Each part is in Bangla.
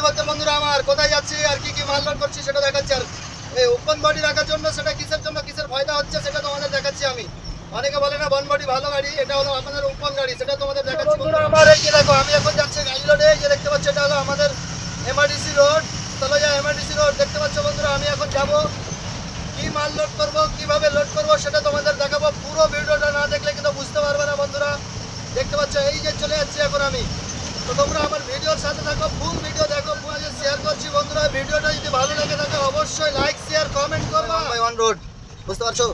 বলতে বন্ধুরা আমার কোথায় যাচ্ছি আর কি কি মাল লোড করছি সেটা দেখাচ্ছি। আর এই ওপেন বডি রাখার জন্য সেটা কিসের জন্য কিসের ফায়দা হচ্ছে সেটা তোমাদের দেখাচ্ছি আমি। অনেকে বলে না বন বডি ভালো গাড়ি, এটা হলো আমাদের ওপেন গাড়ি, সেটা তোমাদের দেখাচ্ছি বন্ধুরা আমার। এই যে দেখো আমি এখন যাচ্ছি গাড়ি লোডে, এই যে দেখতে পাচ্ছ এটা হলো আমাদের এমআরডিসি রোড, তলোজা এমআরডিসি রোড দেখতে পাচ্ছ বন্ধুরা। আমি এখন যাবো কি মাল লোড করবো, কিভাবে লোড করবো সেটা তোমাদের দেখাবো। পুরো ভিডিওটা না দেখলে কিন্তু বুঝতে পারবে না বন্ধুরা। দেখতে পাচ্ছ এই যে চলে যাচ্ছি এখন আমি। তো তোমরা আমার ভিডিওর সাথে থাকো, ফুল ভিডিও দেখো, ফুল শেয়ার করছি বন্ধুরা। ভিডিওটা যদি ভালো লেগে থাকে অবশ্যই লাইক শেয়ার কমেন্ট করবা। 1 বাই 1 রোড বুঝতে পারছো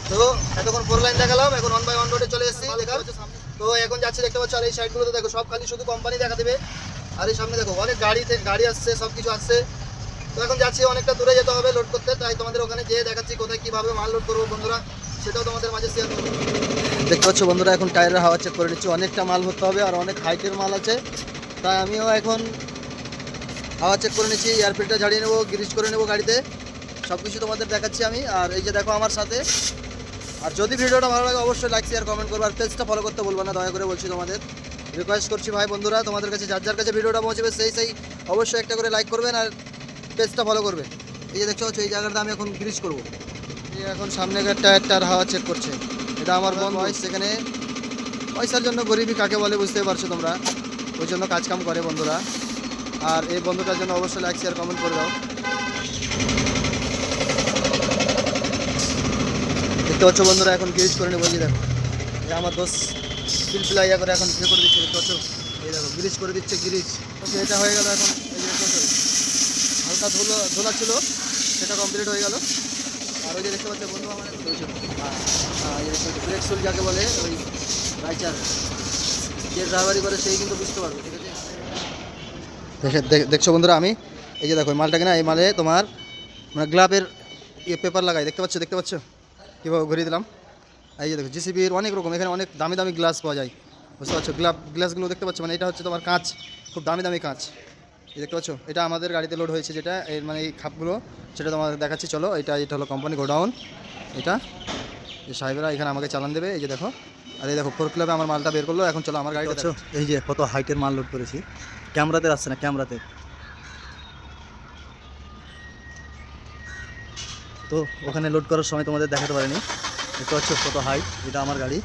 তো, এতক্ষণ 4 লাইন দেখালাম, এখন 1 বাই 1 রোডে চলে এসেছি দেখার। তো এখন যাচ্ছি দেখতে পাচ্ছ, আর এই সাইডগুলোতে দেখো সব খালি শুধু কোম্পানি দেখা দেবে। আর এই সামনে দেখো অনেক গাড়ি আসছে, সব কিছু আসছে। তো এখন যাচ্ছি, অনেকটা দূরে যেতে হবে লোড করতে, তাই তোমাদের ওখানে যেয়ে দেখাচ্ছি কোথায় কীভাবে মাল লোড করবো বন্ধুরা, সেটাও তোমাদের মাঝে শেয়ার করবো। দেখতে পাচ্ছ বন্ধুরা, এখন টায়ারের হাওয়া চেক করে নিচ্ছি। অনেকটা মাল ভরতে হবে আর অনেক হাইটের মাল আছে, তাই আমিও এখন হাওয়া চেক করে নিচ্ছি। এয়ার ফিল্টার ঝাড়িয়ে নেবো, গ্রিজ করে নেবো গাড়িতে, সব কিছু তোমাদের দেখাচ্ছি আমি। আর এই যে দেখো আমার সাথে। আর যদি ভিডিওটা ভালো লাগে অবশ্যই লাইক শেয়ার কমেন্ট করবো, আর পেজটা ফলো করতে বলবো না, দয়া করে বলছি তোমাদের, রিকোয়েস্ট করছি ভাই বন্ধুরা তোমাদের কাছে। যার যার কাছে ভিডিওটা পৌঁছবে সেই অবশ্যই একটা করে লাইক করবেন আর পেজটা ফলো করবে। এই যে দেখতে পাচ্ছ এই জায়গাটা আমি এখন গ্রিজ করবো। এই এখন সামনের টায়ারটার হাওয়া চেক করছে, এটা আমার বোন ভয়েস। সেখানে পয়সার জন্য গরিবই কাকে বলে বুঝতে পারছো তোমরা, ওই জন্য কাজকাম করে বন্ধুরা। আর এই বন্ধুটার জন্য অবশ্যই লাইক শেয়ার কমেন্ট করে দাও। দেখতে পাচ্ছ বন্ধুরা এখন গ্রিজ করে নেবো। এই যে দেখো এই আমার দোষ পিলপিলাইয়া করে এখন ইয়ে করে দিচ্ছে, দেখতে পাচ্ছ এই দেখো গ্রিজ করে দিচ্ছে গ্রিজ। ওকে এটা হয়ে গেল এখন। এই যে দেখতে পাচ্ছ হালকা ধোলা ছিল, সেটা কমপ্লিট হয়ে গেল। আর ওই যে দেখতে পাচ্ছ বন্ধু আমার ব্রেক সুল যাকে বলে, ওই রাইচার যে ড্রাইভারি করে সেই কিন্তু বুঝতে পারবে, ঠিক আছে। দেখছো বন্ধুরা আমি এই যে দেখো মালটাকে না, এই মালে তোমার মানে গ্লাভের পেপার লাগাই, দেখতে পাচ্ছ কীভাবে ঘুরিয়ে দিলাম। এই যে দেখো জিসিবির অনেক রকম, এখানে অনেক দামি দামি গ্লাস পাওয়া যায়, বুঝতে পারছো। গ্লাসগুলো দেখতে পাচ্ছ, মানে এটা হচ্ছে তোমার কাঁচ, খুব দামি দামি কাঁচ। এই দেখতে পাচ্ছ এটা আমাদের গাড়িতে লোড হয়েছে, যেটা এর মানে এই খাপগুলো, সেটা তোমাদের দেখাচ্ছি চলো। এটা হলো কোম্পানি গোডাউন। এটা এই সাহেবরা এখানে আমাকে চালান দেবে, এই যে দেখো। আর এই দেখো 4 ক্লাবে আমার মালটা বের করলো। এখন চলো আমার গাড়িটা দেখো। এই যে কত হাইটের মাল লোড করেছি, ক্যামেরাতে আসছে না, ক্যামেরাতে তো ওখানে লোড করার সময় তোমাদের দেখাতে পারিনি। দেখতে পাচ্ছ কত হাইট, এটা আমার গাড়ি,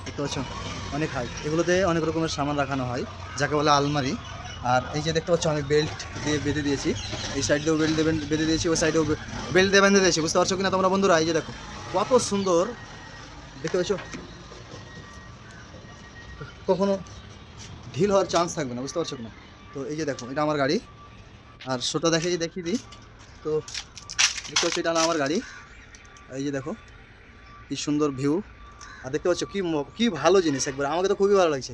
দেখতে পাচ্ছ অনেক হাইট। এগুলোতে অনেক রকমের সামান রাখানো হয়, যাকে বলে আলমারি। আর এই যে দেখতে পাচ্ছ আমি বেল্ট দিয়ে বেঁধে দিয়েছি, এই সাইডেও বেল্ট বেঁধে দিয়েছি, ওই সাইডেও বেল্ট দিয়ে বেঁধে দিয়েছি, বুঝতে পারছো কিনা তোমরা বন্ধুরা। এই যে দেখো কত সুন্দর, দেখতে পাচ্ছ কখনো ঢিল হওয়ার চান্স থাকবে না, বুঝতে পারছো কিনা। তো এই যে দেখো এটা আমার গাড়ি। আর ছোটো দেখিয়ে দিই তো, দেখতে পাচ্ছ এটা আমার গাড়ি। এই যে দেখো কি সুন্দর ভিউ। আর দেখতে পাচ্ছ কি ভালো জিনিস, একবার আমাকে তো খুবই ভালো লাগছে।